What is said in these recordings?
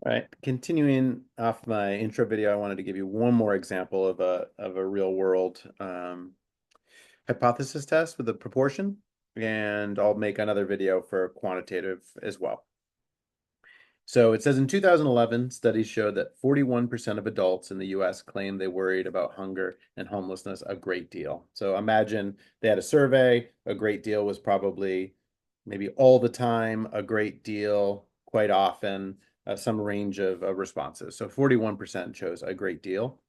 All right, continuing off my intro video, I wanted to give you one more example of a real world hypothesis test with a proportion, and I'll make another video for quantitative as well. So it says in 2011, studies showed that 41% of adults in the US claimed they worried about hunger and homelessness a great deal. So imagine they had a survey, a great deal was probably maybe all the time, a great deal, quite often, some range of responses. So 41% chose a great deal.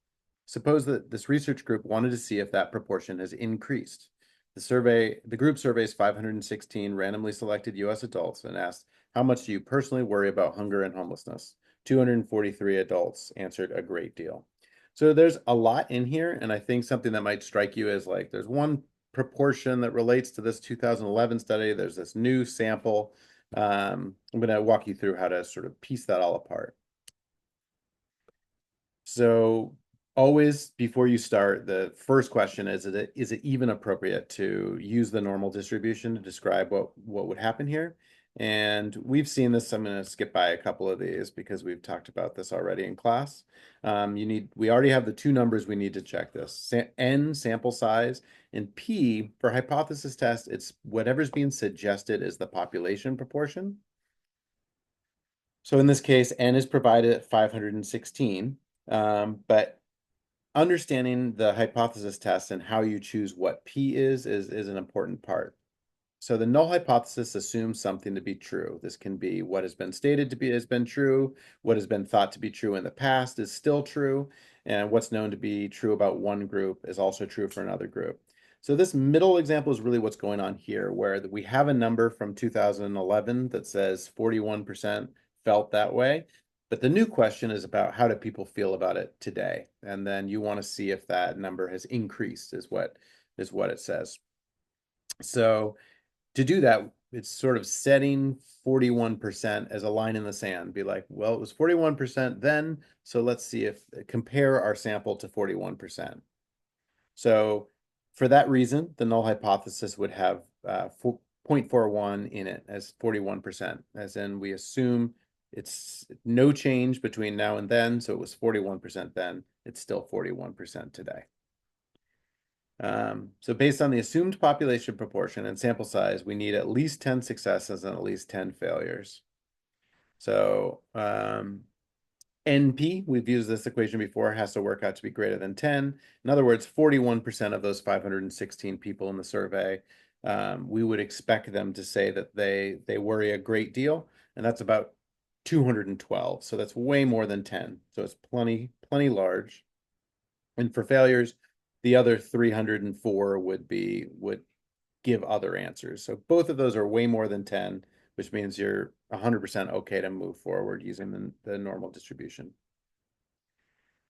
Suppose that this research group wanted to see if that proportion has increased. The group surveys 516 randomly selected US adults and asked, how much do you personally worry about hunger and homelessness? 243 adults answered a great deal. So there's a lot in here, and I think something that might strike you as like there's one proportion that relates to this 2011 study. There's this new sample. I'm going to walk you through how to sort of piece that all apart. So always before you start, the first question is it even appropriate to use the normal distribution to describe what would happen here? And we've seen this. I'm going to skip by a couple of these because we've talked about this already in class. We already have the two numbers we need to check this. N, sample size, and P, for hypothesis test, it's whatever's being suggested is the population proportion. So in this case, N is provided at 516, but understanding the hypothesis test and how you choose what P is an important part. So the null hypothesis assumes something to be true. This can be what has been stated to be has been true, what has been thought to be true in the past is still true, and what's known to be true about one group is also true for another group. So this middle example is really what's going on here, where we have a number from 2011 that says 41% felt that way. But the new question is about how do people feel about it today? And then you want to see if that number has increased is what it says. So to do that, it's sort of setting 41% as a line in the sand. Be like, well, it was 41% then, so let's see if compare our sample to 41%. So for that reason, the null hypothesis would have 0.41 in it as 41%, as in we assume it's no change between now and then, so it was 41% then, it's still 41% today. So based on the assumed population proportion and sample size, we need at least 10 successes and at least 10 failures. So NP, we've used this equation before, has to work out to be greater than 10. In other words, 41% of those 516 people in the survey, we would expect them to say that they worry a great deal, and that's about 212. So that's way more than 10. So it's plenty large. And for failures, the other 304 would give other answers. So both of those are way more than 10, which means you're 100% okay to move forward using the normal distribution.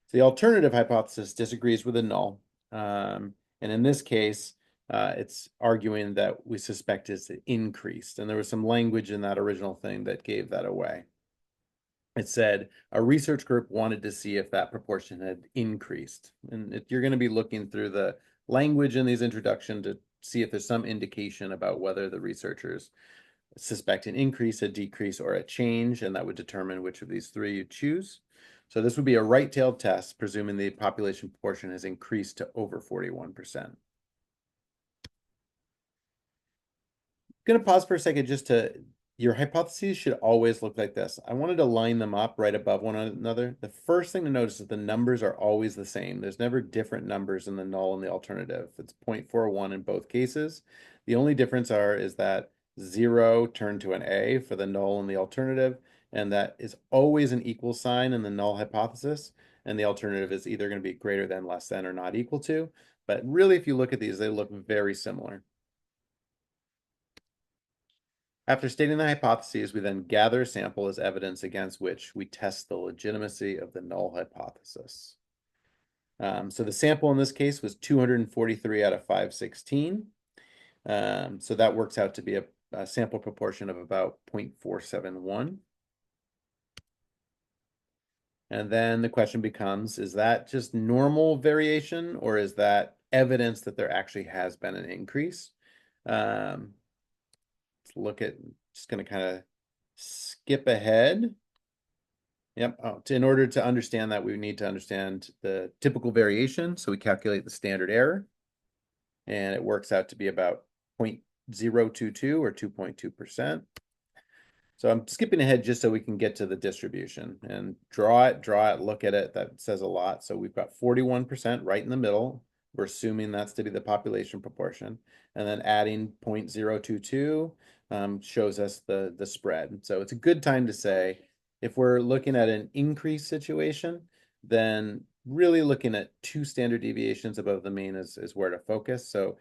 So the alternative hypothesis disagrees with the null. And in this case, it's arguing that we suspect it's increased. And there was some language in that original thing that gave that away. It said a research group wanted to see if that proportion had increased. And you're going to be looking through the language in these introduction to see if there's some indication about whether the researchers suspect an increase, a decrease, or a change, and that would determine which of these three you choose. So this would be a right-tailed test, presuming the population proportion has increased to over 41%. I'm going to pause for a second just to, your hypotheses should always look like this. I wanted to line them up right above one another. The first thing to notice is the numbers are always the same. There's never different numbers in the null and the alternative. It's 0.41 in both cases. The only difference is that 0 turned to an A for the null and the alternative, and that is always an equal sign in the null hypothesis, and the alternative is either going to be greater than, less than, or not equal to. But really, if you look at these, they look very similar. After stating the hypotheses, we then gather a sample as evidence against which we test the legitimacy of the null hypothesis. So the sample in this case was 243 out of 516. So that works out to be a sample proportion of about 0.471. And then the question becomes, is that just normal variation, or is that evidence that there actually has been an increase? Let's look at, just going to kind of skip ahead. Yep. Oh, in order to understand that, we need to understand the typical variation. So we calculate the standard error, and it works out to be about 0.022 or 2.2%. So I'm skipping ahead just so we can get to the distribution and draw it, look at it. That says a lot. So we've got 41% right in the middle. We're assuming that's to be the population proportion. And then adding 0.022 shows us the spread. So it's a good time to say, if we're looking at an increase situation, then really looking at 2 standard deviations above the mean is where to focus. So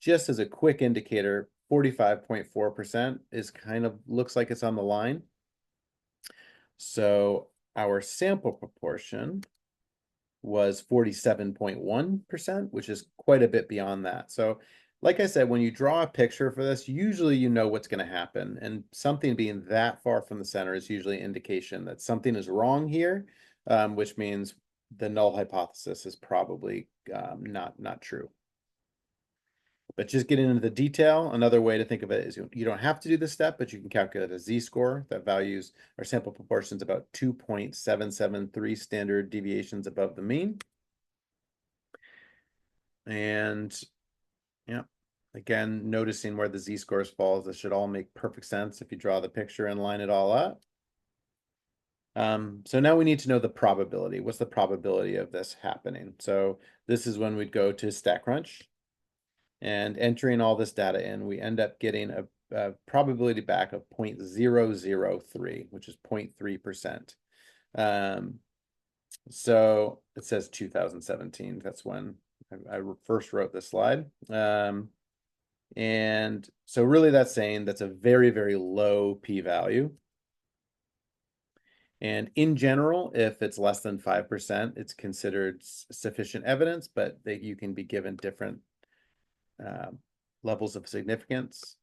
just as a quick indicator, 45.4% is kind of looks like it's on the line. So our sample proportion was 47.1%, which is quite a bit beyond that. So like I said, when you draw a picture for this, usually you know what's going to happen. And something being that far from the center is usually an indication that something is wrong here, which means the null hypothesis is probably not true. But just getting into the detail, another way to think of it is you don't have to do this step, but you can calculate a z-score that values our sample proportions about 2.773 standard deviations above the mean. And yeah, again, noticing where the z-scores falls, this should all make perfect sense if you draw the picture and line it all up. So now we need to know the probability. What's the probability of this happening? So this is when we'd go to StatCrunch. And entering all this data in, we end up getting a probability back of 0.003, which is 0.3%. So it says 2017. That's when I first wrote this slide. And so really that's saying that's a very, very low p-value. And in general, if it's less than 5%, it's considered sufficient evidence, but that you can be given different levels of significance.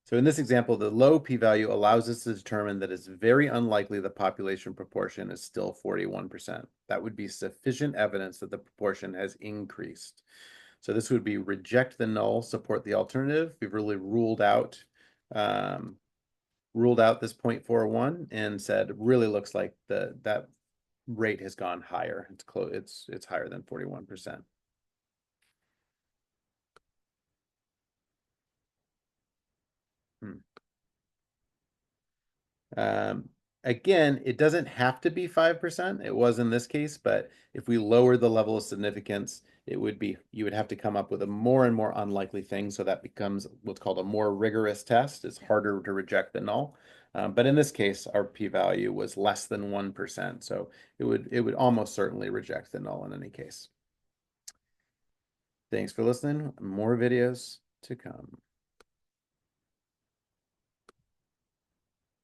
So in this example, the low p-value allows us to determine that it's very unlikely the population proportion is still 41%. That would be sufficient evidence that the proportion has increased. So this would be reject the null, support the alternative. We've really ruled out this 0.41 and said really looks like that rate has gone higher. It's higher than 41%. Again, it doesn't have to be 5%. It was in this case, but if we lower the level of significance, you would have to come up with a more and more unlikely thing. So that becomes what's called a more rigorous test. It's harder to reject the null. But in this case, our p-value was less than 1%. So it would almost certainly reject the null in any case. Thanks for listening. More videos to come.